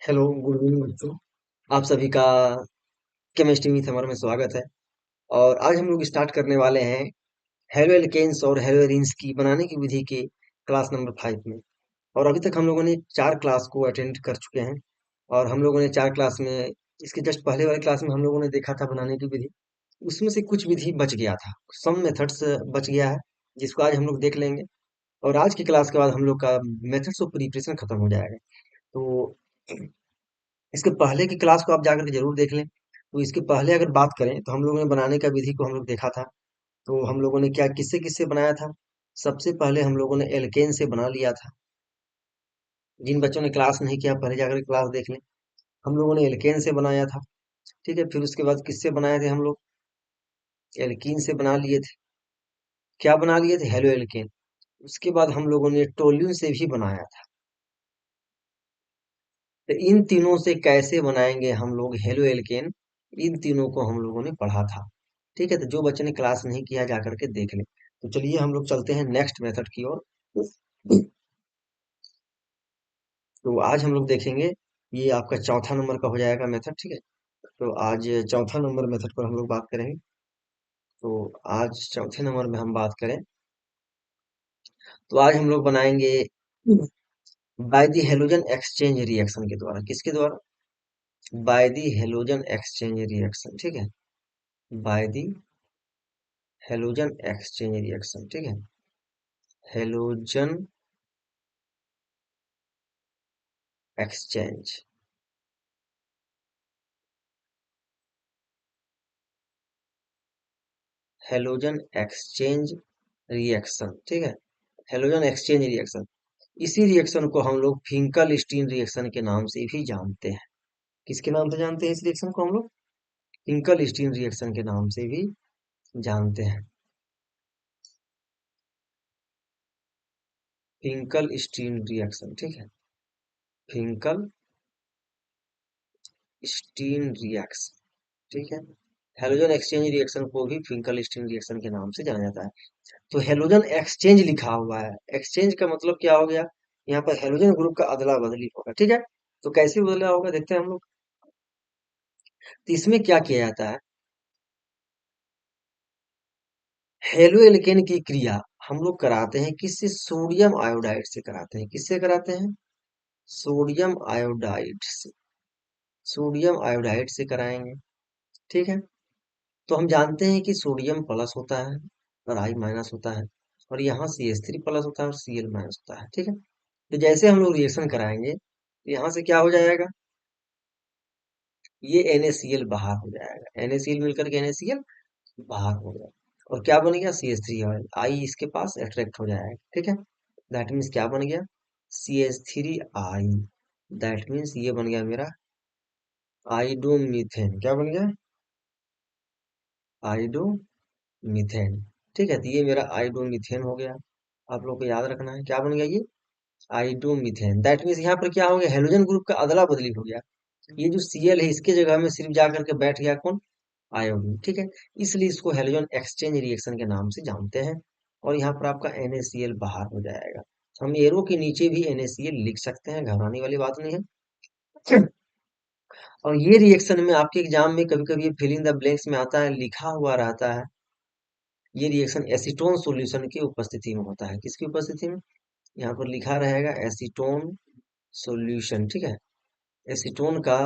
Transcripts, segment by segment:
Hello, good evening बच्चों। आप सभी का केमिस्ट्री विद समर में स्वागत है। और आज हम लोग स्टार्ट करने वाले हैं हेलो एल्केन्स और हेलो एरीन्स की बनाने की विधि के क्लास नंबर 5 में। और अभी तक हम लोगों ने 4 क्लास को अटेंड कर चुके हैं। और हम लोगों ने 4 क्लास में इसके जस्ट पहले वाले क्लास में हम लोगों ने देखा था बनाने की विधि। उसमें से कुछ विधि बच गया था, सम मेथड्स बच गया है, जिसको आज हम लोग देख लेंगे। और आज की क्लास के बाद हम लोग का मेथड्स ऑफ प्रिपरेशन खत्म हो जाएगा। तो इसके पहले की क्लास को आप जाकर के जरूर देख लें। तो इसके पहले अगर बात करें तो हम लोगों ने बनाने का विधि को हम लोग देखा था। तो हम लोगों ने क्या किससे किससे बनाया था। सबसे पहले हम लोगों ने एल्केन से बना लिया था। जिन बच्चों ने क्लास नहीं किया पहले जाकर के क्लास देख लें। हम लोगों ने एल्केन से बनाया था। ठीक है, फिर उसके बाद किससे बनाए थे हम लोग, एल्कीन से बना लिए थे। क्या बना लिए थे, हेलो एल्केन। उसके बाद हम लोगों ने टोल्यून से भी बनाया था। तो इन तीनों से कैसे बनाएंगे हम लोग हेलो एल्केन, इन तीनों को हम लोगों ने पढ़ा था। ठीक है, तो जो बच्चे ने क्लास नहीं किया जा करके देख ले। तो चलिए हम लोग चलते हैं नेक्स्ट मेथड की ओर। तो आज हम लोग देखेंगे, ये आपका चौथा नंबर का हो जाएगा मेथड। ठीक है, तो आज चौथा नंबर मेथड पर हम लोग बात करेंगे। तो आज चौथे नंबर में हम बात करें तो आज हम लोग बनाएंगे by the halogen exchange reaction के द्वारा। किसके द्वारा, by the halogen exchange reaction. ठीक है, by the halogen exchange reaction. ठीक है, halogen exchange, halogen exchange reaction. ठीक है, हेलोजन एक्सचेंज रिएक्शन। इसी रिएक्शन को हम लोग फिंकल स्टीन रिएक्शन के नाम से भी जानते हैं। किसके नाम से जानते हैं इस रिएक्शन को हम लोग, फिंकल स्टीन रिएक्शन के नाम से भी जानते हैं। Finkelstein reaction. ठीक है, फिंकल स्टीन रिएक्शन। ठीक है, हेलोजन एक्सचेंज रिएक्शन को भी फिंकल स्टीन रिएक्शन के नाम से जाना जाता है। तो हेलोजन एक्सचेंज लिखा हुआ है, एक्सचेंज का मतलब क्या हो गया, यहाँ पर हेलोजन ग्रुप का अदला बदली होगा। ठीक है, तो कैसे बदला होगा देखते हैं हम लोग। तो इसमें क्या किया जाता है, हेलो एल्केन की क्रिया हम लोग कराते हैं किससे, सोडियम आयोडाइड से कराते हैं। किससे कराते हैं, सोडियम आयोडाइड से, सोडियम आयोडाइड से कराएंगे। ठीक है, तो हम जानते हैं कि सोडियम प्लस होता है और आई माइनस होता है, और यहाँ CH3 प्लस होता है और Cl माइनस होता है। ठीक है, तो जैसे हम लोग रिएक्शन कराएंगे तो यहाँ से क्या हो जाएगा, ये NaCl बाहर हो जाएगा, NaCl मिलकर के NaCl बाहर हो गया। और क्या बन गया, CH3 ऑयल, आई इसके पास अट्रैक्ट हो जाएगा। ठीक है, दैट मीन्स क्या बन गया, CH3 आई। दैट मीन्स ये बन गया मेरा आइडोमीथेन। क्या बन गया, आइडोमीथेन। ठीक है, तो ये मेरा आइडोमीथेन हो गया। आप लोग को याद रखना है क्या बन गया ये, आइडोमीथेन। दैट मीन्स यहाँ पर क्या हो गया, हेलोजन ग्रुप का अदला बदली हो गया। ये जो Cl है इसके जगह में सिर्फ जा करके बैठ गया कौन, आयोडीन। ठीक है, इसलिए इसको हेलोजन एक्सचेंज रिएक्शन के नाम से जानते हैं। और यहाँ पर आपका NaCl बाहर हो जाएगा। हम एरो के नीचे भी NaCl लिख सकते हैं, घबराने वाली बात नहीं है। और ये रिएक्शन में आपके एग्जाम में कभी कभी फिल इन द ब्लैंक्स में आता है, लिखा हुआ रहता है, ये रिएक्शन एसीटोन सॉल्यूशन की उपस्थिति में होता है। किसकी उपस्थिति में, यहाँ पर लिखा रहेगा एसीटोन सॉल्यूशन। ठीक है, एसीटोन का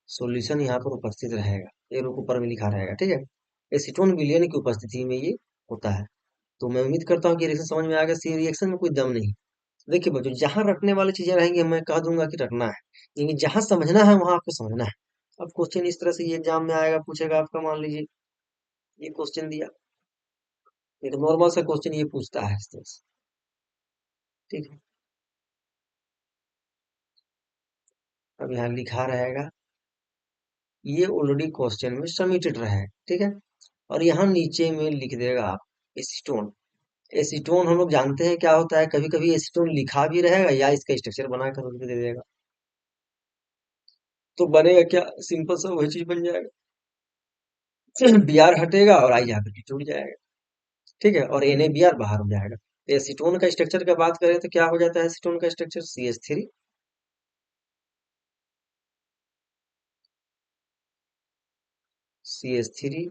सॉल्यूशन यहाँ पर उपस्थित रहेगा, एरो के ऊपर में लिखा रहेगा। ठीक है, एसीटोन विलयन की उपस्थिति में ये होता है। तो मैं उम्मीद करता हूँ कि रिएक्शन समझ में आ गया। सी रिएक्शन में कोई दम नहीं। देखिए बच्चों, जहाँ रटने वाली चीजें रहेंगी मैं कह दूंगा कि रटना है, लेकिन जहाँ समझना है वहां आपको समझना है। अब क्वेश्चन इस तरह से ये एग्जाम में आएगा, पूछेगा आपका, मान लीजिए ये क्वेश्चन दिया, एक नॉर्मल सा क्वेश्चन ये पूछता है इस तरह से। ठीक है, अब यहाँ लिखा रहेगा, ये ऑलरेडी क्वेश्चन में सबमिटेड रहा है। ठीक है, और यहाँ नीचे में लिख देगा आप एसीटोन। एसीटोन हम लोग जानते हैं क्या होता है, कभी कभी एसीटोन लिखा भी रहेगा या इसका स्ट्रक्चर बना कर उसको दे देगा। तो बनेगा क्या, सिंपल सा वही चीज बन जाएगा, Br हटेगा और आई जाकर के जुड़ जाएगा। ठीक है, और NaBr बाहर हो जाएगा। तो एसीटोन का स्ट्रक्चर का बात करें तो क्या हो जाता है, एसीटोन का स्ट्रक्चर CH3 CH3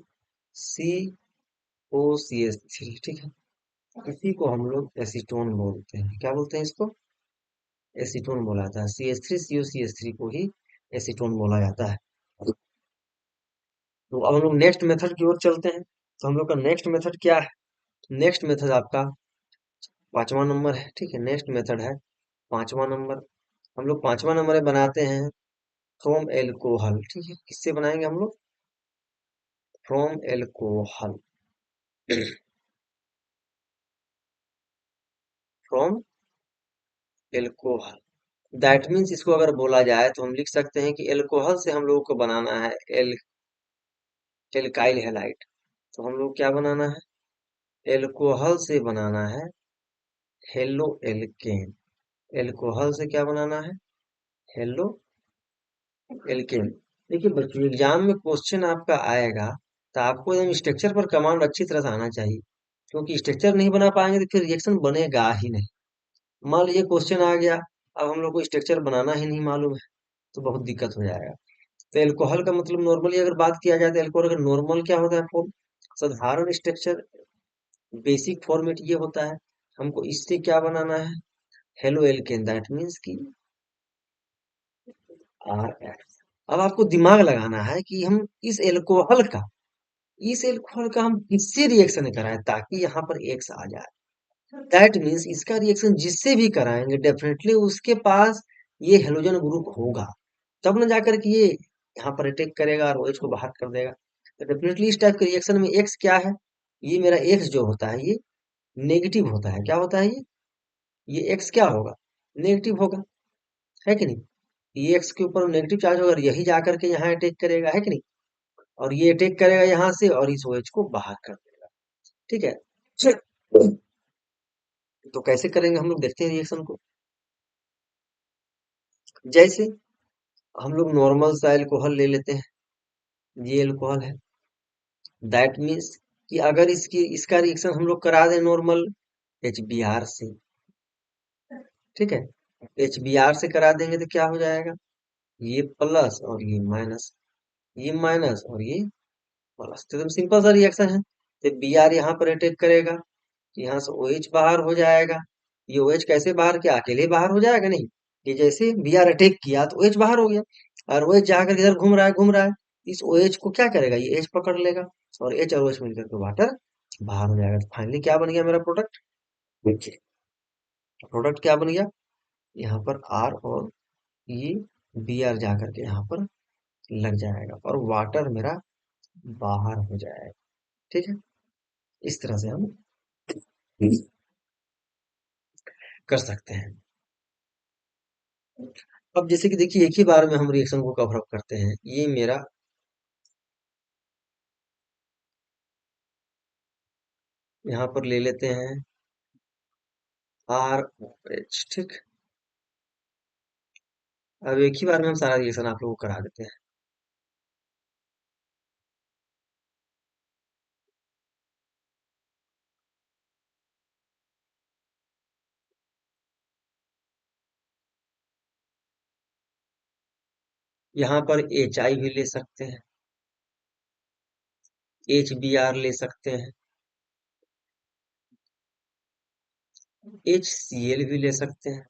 COCH3, ठीक है। इसी को हम लोग एसीटोन बोलते हैं। क्या बोलते हैं इसको? एसीटोन बोला जाता है। CH3COCH3 को ही एसीटोन बोला जाता है। तो अब हम लोग नेक्स्ट मेथड की ओर चलते हैं। तो हम लोग का नेक्स्ट मेथड क्या है? नेक्स्ट मेथड आपका 5वां नंबर है, ठीक है। नेक्स्ट मेथड है 5वां नंबर। हम लोग 5वां नंबर बनाते हैं फ्रॉम एल्कोहल, ठीक है। किससे बनाएंगे हम लोग? From alcohol. From alcohol, that means इसको अगर बोला जाए तो हम लिख सकते हैं कि एल्कोहल से हम लोगों को बनाना है एल्काइल हैलाइड। तो हम लोग क्या बनाना है? एल्कोहल से बनाना है हेलो एल्केन। एल्कोहल से क्या बनाना है? Halo alkane. देखिए बच्चों, एग्जाम में क्वेश्चन आपका आएगा तो आपको एकदम स्ट्रक्चर पर कमांड अच्छी तरह से आना चाहिए, क्योंकि स्ट्रक्चर नहीं बना पाएंगे तो फिर रिएक्शन बनेगा ही नहीं। मान लीजिए क्वेश्चन आ गया, अब हम लोग को स्ट्रक्चर बनाना ही नहीं मालूम है, तो बहुत दिक्कत हो जाएगा। तो एल्कोहल का मतलब नॉर्मली अगर बात किया जाए तो एल्कोहल का नॉर्मल क्या होता है फॉर्म? साधारण स्ट्रक्चर, बेसिक फॉर्मेट ये होता है। हमको इससे क्या बनाना है? हेलो एल्केन, दैट मीन्स की RF। अब आपको दिमाग लगाना है कि हम इस एल्कोहल का हम किससे रिएक्शन कराएं ताकि यहाँ पर एक्स आ जाए। दैट मीन्स इसका रिएक्शन जिससे भी कराएंगे डेफिनेटली उसके पास ये हेलोजन ग्रुप होगा, तब न जाकर के ये यहाँ पर अटैक करेगा और OH को बाहर कर देगा। तो डेफिनेटली इस टाइप के रिएक्शन में एक्स क्या है? ये मेरा एक्स जो होता है ये नेगेटिव होता है। क्या होता है ये एक्स क्या होगा? नेगेटिव होगा, है कि नहीं? ये एक्स के ऊपर नेगेटिव चार्ज होगा और यही जाकर के यहाँ अटैक करेगा, है कि नहीं? और ये अटैक करेगा यहाँ से और इस OH को बाहर कर देगा, ठीक है। तो कैसे करेंगे हम लोग, देखते हैं रिएक्शन को। जैसे हम लोग नॉर्मल सा एल्कोहल ले लेते हैं, ये एल्कोहल है। दैट मीन्स कि अगर इसका रिएक्शन हम लोग करा दें नॉर्मल HBr से, ठीक है। HBr से करा देंगे तो क्या हो जाएगा? ये प्लस और ये माइनस, ये माइनस और ये प्लस। तो एकदम सिंपल सा रिएक्शन है। तो Br यहाँ पर अटैक करेगा, यहाँ से OH बाहर हो जाएगा। ये OH कैसे बाहर किया? अकेले बाहर हो जाएगा नहीं, ये जैसे Br अटैक किया तो OH बाहर हो गया, और OH जाकर इधर घूम रहा है। इस OH को क्या करेगा? ये H पकड़ लेगा और H और OH मिलकर के वाटर बाहर हो जाएगा। तो फाइनली क्या बन गया मेरा प्रोडक्ट? देखिए प्रोडक्ट क्या बन गया, यहाँ पर R और ये Br जाकर के यहाँ पर लग जाएगा और वाटर मेरा बाहर हो जाएगा, ठीक है। इस तरह से हम कर सकते हैं। अब जैसे कि देखिए एक ही बार में हम रिएक्शन को कवर अप करते हैं। ये मेरा यहाँ पर ले लेते हैं RH, ठीक। अब एक ही बार में हम सारा रिएक्शन आप लोगों को करा देते हैं। यहाँ पर HI भी ले सकते हैं, HBr ले सकते हैं, HCl भी ले सकते हैं।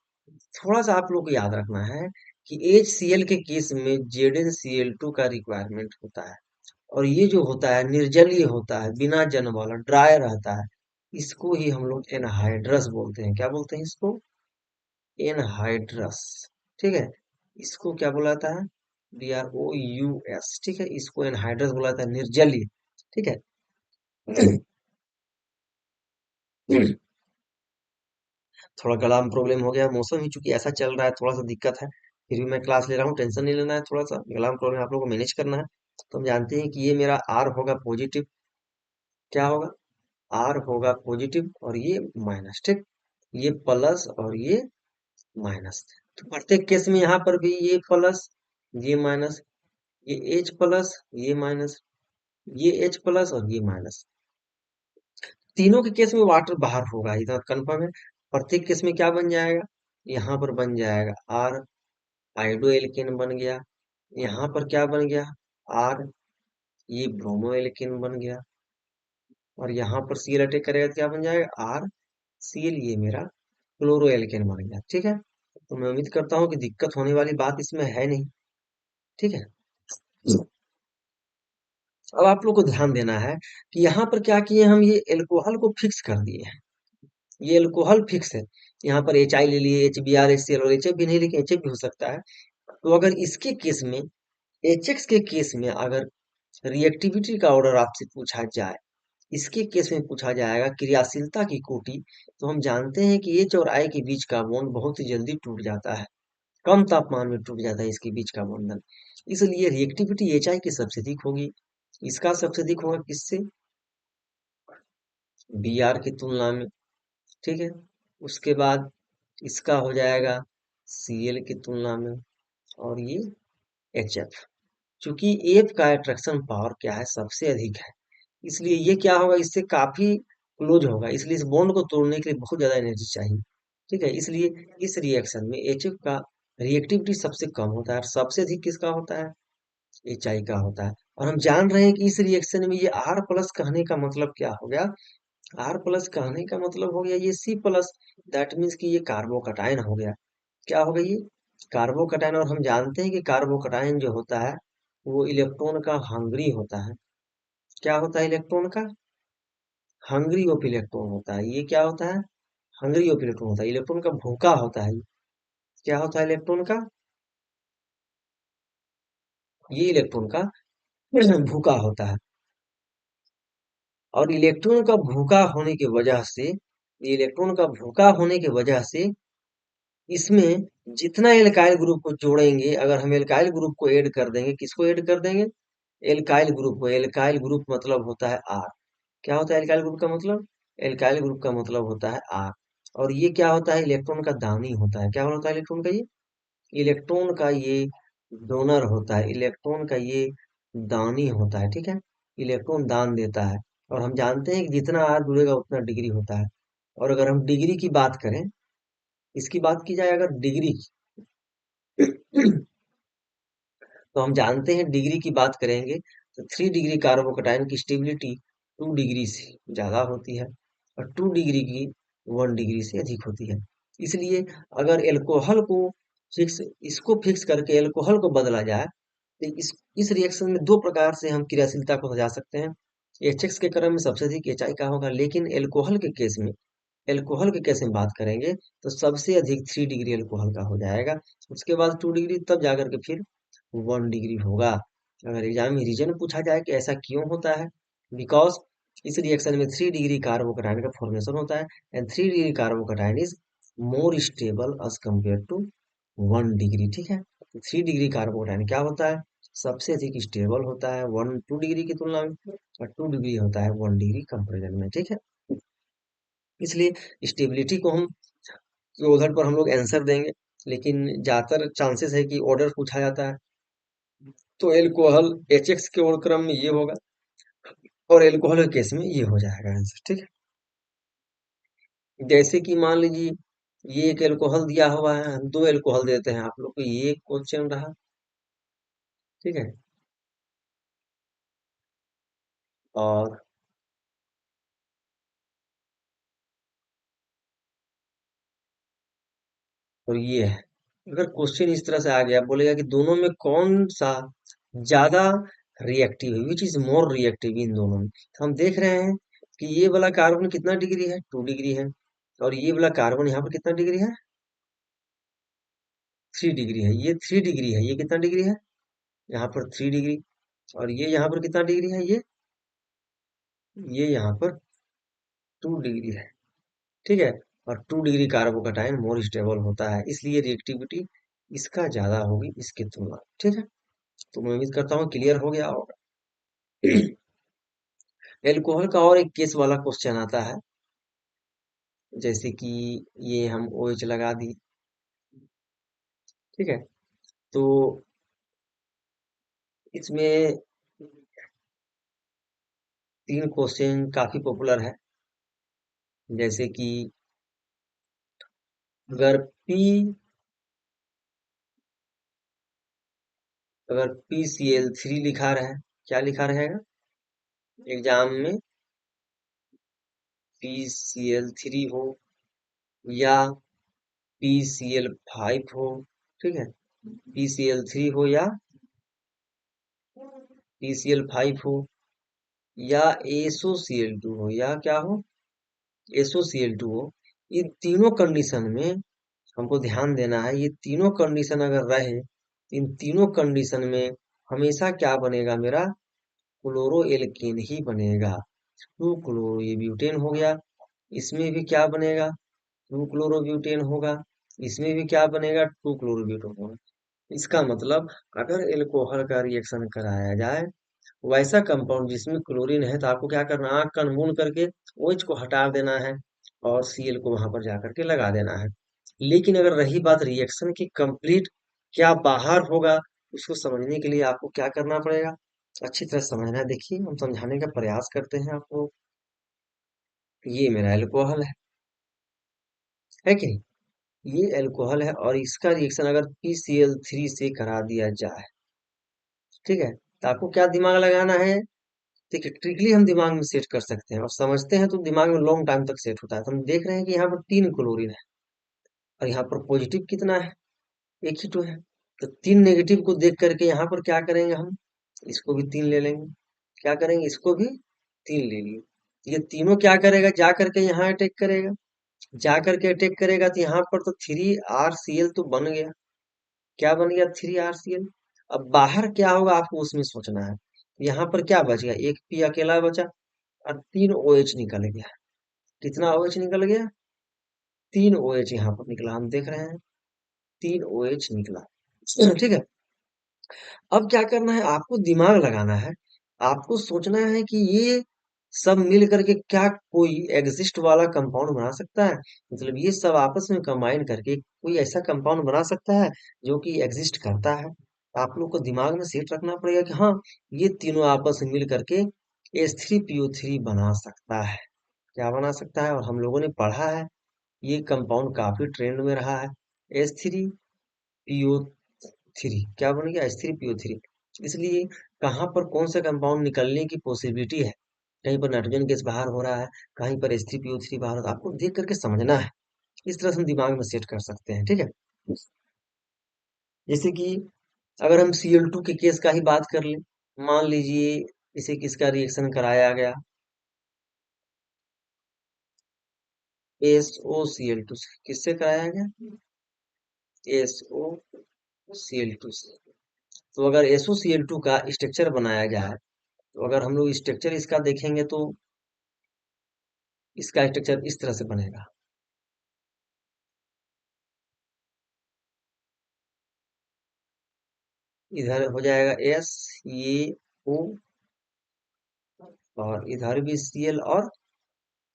थोड़ा सा आप लोग को याद रखना है कि HCl के केस में ZnCl2 का रिक्वायरमेंट होता है, और ये जो होता है निर्जलीय होता है, बिना जन वाला ड्राई रहता है। इसको ही हम लोग एनहाइड्रस बोलते हैं। क्या बोलते हैं इसको? एनहाइड्रस, ठीक है। इसको क्या बोला जाता है? BROUS, ठीक है। इसको एनहाइड्रस बोला जाता है, निर्जलीय, ठीक है। थोड़ा गला में प्रॉब्लम हो गया, मौसम ही चूंकि ऐसा चल रहा है, थोड़ा सा दिक्कत है। फिर भी मैं क्लास ले रहा हूँ, टेंशन नहीं लेना है। थोड़ा सा गला में प्रॉब्लम आप लोगों को मैनेज करना है। तो हम जानते हैं कि ये मेरा R होगा पॉजिटिव, क्या होगा? R होगा पॉजिटिव और ये माइनस, ठीक। ये प्लस और ये माइनस। तो प्रत्येक केस में यहाँ पर भी ये प्लस ये माइनस, ये H प्लस ये माइनस, ये H प्लस और ये माइनस। तीनों के केस में वाटर बाहर होगा, इतना कंफर्म है। प्रत्येक केस में क्या बन जाएगा? यहाँ पर बन जाएगा R आइडो एल्केन बन गया। यहाँ पर क्या बन गया? R ये ब्रोमो एल्केन बन गया, और यहाँ पर सीएल अटैक करेगा तो क्या बन जाएगा, आर सीएल, ये मेरा क्लोरो एल्केन बन गया। ठीक है, तो मैं उम्मीद करता हूँ कि दिक्कत होने वाली बात इसमें है नहीं। ठीक है, अब आप लोग को ध्यान देना है कि यहाँ पर क्या किए हम, ये एल्कोहल को फिक्स कर दिए हैं। ये एल्कोहल फिक्स है, यहाँ पर एच आई ले लिए, H B R, H C L, और एच एफ भी नहीं लेकिन एच एफ भी हो सकता है। तो अगर इसके केस में, एच एक्स के केस में अगर रिएक्टिविटी का ऑर्डर आपसे पूछा जाए, इसके केस में पूछा जाएगा क्रियाशीलता की कोटि, तो हम जानते हैं कि एच और आई के बीच का बॉन्ड बहुत ही जल्दी टूट जाता है, कम तापमान में टूट जाता है इसके बीच का बंधन। इसलिए रिएक्टिविटी एच आई की सबसे अधिक होगी, इसका सबसे अधिक होगा किससे, बी आर की तुलना में। ठीक है, उसके बाद इसका हो जाएगा सी एल की तुलना में, और ये एच एफ। चूंकि एफ का अट्रैक्शन पावर क्या है, सबसे अधिक है, इसलिए ये क्या होगा, इससे काफी क्लोज होगा, इसलिए इस बॉन्ड को तोड़ने के लिए बहुत ज्यादा एनर्जी चाहिए। ठीक है, इसलिए इस रिएक्शन में एच एफ का रिएक्टिविटी सबसे कम होता है, और सबसे अधिक किसका होता है, एच आई का होता है। और हम जान रहे हैं कि इस रिएक्शन में ये आर प्लस कहने का मतलब क्या हो गया, आर प्लस कहने का मतलब हो गया ये सी प्लस, दैट मीन्स कि ये कार्बोकटायन हो गया। क्या हो गया ये, कार्बोकटायन। और हम जानते हैं कि कार्बोकटायन जो होता है वो इलेक्ट्रॉन का हंग्री होता है। क्या होता है इलेक्ट्रॉन का, हंग्री ऑफ इलेक्ट्रॉन होता है। ये क्या होता है, हंग्री ऑफ इलेक्ट्रॉन होता है, इलेक्ट्रॉन का भूखा होता है। क्या होता है इलेक्ट्रॉन का, ये इलेक्ट्रॉन का भूखा होता है। और इलेक्ट्रॉन का भूखा होने की वजह से, इलेक्ट्रॉन का भूखा होने की वजह से इसमें जितना एल्काइल ग्रुप को जोड़ेंगे, अगर हम एल्काइल ग्रुप को ऐड कर देंगे, किसको ऐड कर देंगे, एल्काइल ग्रुप को। एल्काइल ग्रुप मतलब होता है आर। क्या होता है एल्काइल ग्रुप का मतलब, एल्काइल ग्रुप का मतलब होता है आर। और ये क्या होता है, इलेक्ट्रॉन का दानी होता है। क्या होता है इलेक्ट्रॉन का ये, इलेक्ट्रॉन का ये डोनर होता है, इलेक्ट्रॉन का ये दानी होता है। ठीक है, इलेक्ट्रॉन दान देता है। और हम जानते हैं कि जितना आर जुड़ेगा उतना डिग्री होता है। और अगर हम डिग्री की बात करें, इसकी बात की जाए अगर डिग्री की, तो हम जानते हैं डिग्री की बात करेंगे तो 3 डिग्री कार्बोकटायन की स्टेबिलिटी 2 डिग्री से ज्यादा होती है, और 2 डिग्री की 1 डिग्री से अधिक होती है। इसलिए अगर एल्कोहल को फिक्स, इसको फिक्स करके एल्कोहल को बदला जाए, तो इस रिएक्शन में दो प्रकार से हम क्रियाशीलता को सजा सकते हैं। एच एक्स के क्रम में सबसे अधिक एच आई का होगा, लेकिन एल्कोहल के केस में, एल्कोहल के केस में बात करेंगे तो सबसे अधिक 3 डिग्री एल्कोहल का हो जाएगा। उसके बाद 2 डिग्री, तब जाकर के फिर 1 डिग्री होगा। अगर एग्जाम में रीजन पूछा जाए कि ऐसा क्यों होता है, बिकॉज इस रिएक्शन में 3 डिग्री कार्बोकटायन का फॉर्मेशन होता है, and 3 degree carbocation is more stable as compare to 1 degree. ठीक है, 3 डिग्री कार्बोकटायन क्या होता है, सबसे अधिक स्टेबल होता है 2 डिग्री की तुलना में, और 2 डिग्री होता है 1 डिग्री कंपेरिजन में। ठीक है, इसलिए स्टेबिलिटी को हम उधर पर हम लोग आंसर देंगे, लेकिन ज्यादातर चांसेस है कि ऑर्डर पूछा जाता है, तो एल्कोहल एच एक्स के और क्रम में ये होगा, और एल्कोहल के केस में ये हो जाएगा आंसर। ठीक है, जैसे कि मान लीजिए ये एक एल्कोहल दिया हुआ है, हम 2 एल्कोहल देते हैं आप लोग को, ये क्वेश्चन रहा। ठीक है, और ये है, अगर क्वेश्चन इस तरह से आ गया, बोलेगा कि दोनों में कौन सा ज्यादा रिएक्टिव है, विच इज मोर रिएक्टिव इन दोनों में, तो हम देख रहे हैं कि ये वाला कार्बन कितना डिग्री है, 2 डिग्री है, और ये वाला कार्बन यहाँ पर कितना डिग्री है, 3 डिग्री है। ये 3 डिग्री है, ये कितना डिग्री है, यहाँ पर 3 डिग्री, और ये यहाँ पर कितना डिग्री है, ये यहाँ पर 2 डिग्री है। ठीक है, और 2 डिग्री कार्बोकटायन मोर स्टेबल होता है, इसलिए रिएक्टिविटी इसका ज्यादा होगी इसके तुलना में। ठीक है, तो मैं उम्मीद करता हूँ क्लियर हो गया होगा। एल्कोहल का और एक केस वाला क्वेश्चन आता है, जैसे कि ये हम OH लगा दी। ठीक है, तो इसमें 3 क्वेश्चन काफी पॉपुलर है, जैसे कि अगर P, अगर PCl3 लिखा रहे क्या लिखा रहेगा एग्जाम में? PCl3 हो या PCl5 हो, ठीक है, PCl3 हो या PCl5 हो या SOCl2 हो या क्या हो, SOCl2 हो। ये तीनों कंडीशन में हमको ध्यान देना है, ये तीनों कंडीशन अगर रहे, इन तीनों कंडीशन में हमेशा क्या बनेगा मेरा, क्लोरो एल्केन ही बनेगा। टू क्लोरो, ये ब्यूटेन हो गया, इसमें भी क्या बनेगा, टू क्लोरोब्यूटेन होगा, इसमें भी क्या बनेगा, टू क्लोरोब्यूटेन होगा। इसका मतलब अगर एल्कोहल का रिएक्शन कराया जाए वैसा कंपाउंड जिसमें क्लोरीन है, तो आपको क्या करना है, आंख कान मूंद करके OH को हटा देना है और Cl को वहां पर जाकर के लगा देना है। लेकिन अगर रही बात रिएक्शन की कंप्लीट क्या बाहर होगा, उसको समझने के लिए आपको क्या करना पड़ेगा, अच्छी तरह समझना है। देखिए हम समझाने का प्रयास करते हैं आपको। ये मेरा एल्कोहल है कि नहीं? ये एल्कोहल है और इसका रिएक्शन अगर PCl3 से करा दिया जाए, ठीक है, तो आपको क्या दिमाग लगाना है। देखिए ट्रिकली हम दिमाग में सेट कर सकते हैं और समझते हैं तो दिमाग में लॉन्ग टाइम तक सेट होता है। तो हम देख रहे हैं कि यहाँ पर 3 क्लोरीन है और यहाँ पर पॉजिटिव कितना है, एक ही तो है। तो 3 नेगेटिव को देख करके यहाँ पर क्या करेंगे हम, इसको भी 3 ले लेंगे। क्या करेंगे, इसको भी 3 ले लिए। ये तीनों क्या करेगा, जा करके यहाँ अटैक करेगा, जा करके अटैक करेगा तो यहाँ पर तो 3RCl तो बन गया। क्या बन गया, 3RCl। अब बाहर क्या होगा आपको उसमें सोचना है। यहाँ पर क्या बच गया, एक पी अकेला बचा और 3 OH निकल गया। कितना OH निकल गया, 3 OH यहाँ पर निकला, हम देख रहे हैं 3 OH निकला। ठीक है, अब क्या करना है, आपको दिमाग लगाना है, आपको सोचना है कि ये सब मिल करके क्या कोई एग्जिस्ट वाला कंपाउंड बना सकता है। मतलब ये सब आपस में कंबाइन करके कोई ऐसा कंपाउंड बना सकता है जो कि एग्जिस्ट करता है। आप लोग को दिमाग में सेट रखना पड़ेगा कि हाँ, ये तीनों आपस में मिल करके H3PO3 बना सकता है। क्या बना सकता है, और हम लोगों ने पढ़ा है, ये कंपाउंड काफी ट्रेंड में रहा है। H3PO3 क्या बन गया, H3PO3। इसलिए कहाँ पर कौन सा कंपाउंड निकलने की पॉसिबिलिटी है, कहीं पर नाइट्रोजन गैस बाहर हो रहा है, कहीं पर H3PO3 बाहर हो रहा है, आपको देख करके समझना है। इस तरह से हम दिमाग में सेट कर सकते हैं, ठीक है। जैसे कि अगर हम Cl2 के केस का ही बात कर लें, मान लीजिए इसे किसका रिएक्शन कराया गया, SOCl2 से। किससे कराया गया, SOCl2 से। तो अगर SOCl2 का स्ट्रक्चर बनाया जाए, तो अगर हम लोग स्ट्रक्चर इसका देखेंगे तो इसका स्ट्रक्चर इस तरह से बनेगा। इधर हो जाएगा S, ये O, और इधर भी Cl और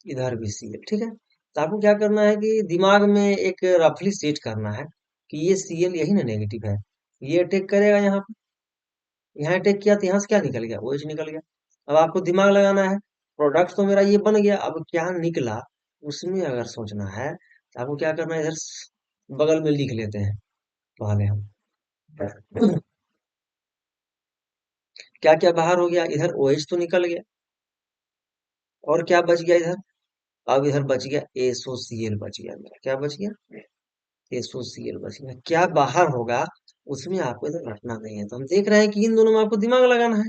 इधर भी Cl, ठीक है। तो आपको क्या करना है कि दिमाग में एक रफली सेट करना है कि ये Cl यही ना नेगेटिव है, ये अटैक करेगा यहाँ पे, यहाँ अटैक किया तो यहाँ से क्या निकल गया, OH निकल गया। अब आपको दिमाग लगाना है, प्रोडक्ट तो मेरा ये बन गया, अब क्या निकला उसमें अगर सोचना है तो आपको क्या करना है, इधर बगल में लिख लेते हैं पहले हम। क्या क्या बाहर हो गया, इधर OH तो निकल गया, और क्या बच गया इधर, अब इधर बच गया SOCl बच गया मेरा, क्या बच गया, SOCl बच गया। क्या बाहर होगा उसमें आपको इधर रखना नहीं है। तो हम देख रहे हैं कि इन दोनों में आपको दिमाग लगाना है।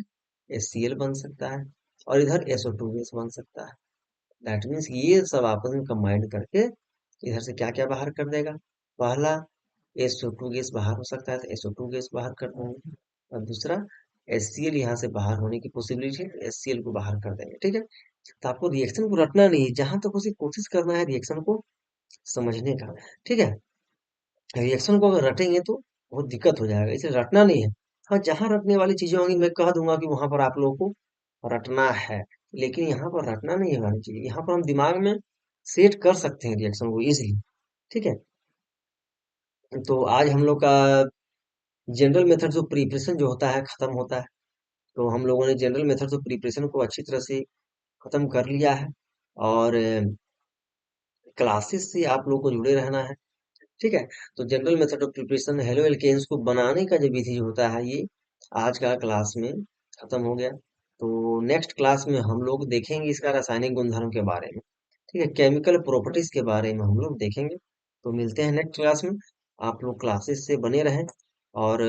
HCl बन सकता है और इधर SO2 गैस बन सकता है। दैट मीन्स ये सब आपस में कंबाइन करके इधर से क्या क्या बाहर कर देगा, पहला SO2 गैस बाहर हो सकता है तो SO2 गैस बाहर कर देंगे, और दूसरा HCl यहाँ से बाहर होने की पॉसिबिलिटी है तो HCl को बाहर कर देंगे, ठीक है। तो आपको रिएक्शन को रटना नहीं है, जहां तक उसे कोशिश करना है रिएक्शन को समझने का, ठीक है। रिएक्शन को अगर रटेंगे तो बहुत दिक्कत हो जाएगा, इसे रटना नहीं है। हाँ, जहाँ रटने वाली चीजें होंगी मैं कह दूंगा कि वहां पर आप लोगों को रटना है, लेकिन यहाँ पर रटना नहीं है वाली चीज, यहाँ पर हम दिमाग में सेट कर सकते हैं रिएक्शन को इजीली, ठीक है। तो आज हम लोग का जनरल मेथड जो प्रिपरेशन जो होता है खत्म होता है। तो हम लोगों ने जनरल मेथड ऑफ प्रिपरेशन को अच्छी तरह से खत्म कर लिया है, और क्लासेस से आप लोगों को जुड़े रहना है, ठीक है। तो general method of preparation halo alkanes को बनाने का जो विधि होता है, ये आज का क्लास में खत्म हो गया। तो नेक्स्ट क्लास में हम लोग देखेंगे इसका रासायनिक गुणधर्म के बारे में। ठीक है, केमिकल प्रॉपर्टीज के बारे में हम लोग देखेंगे। तो मिलते हैं नेक्स्ट क्लास में। आप लोग क्लासेस से बने रहें और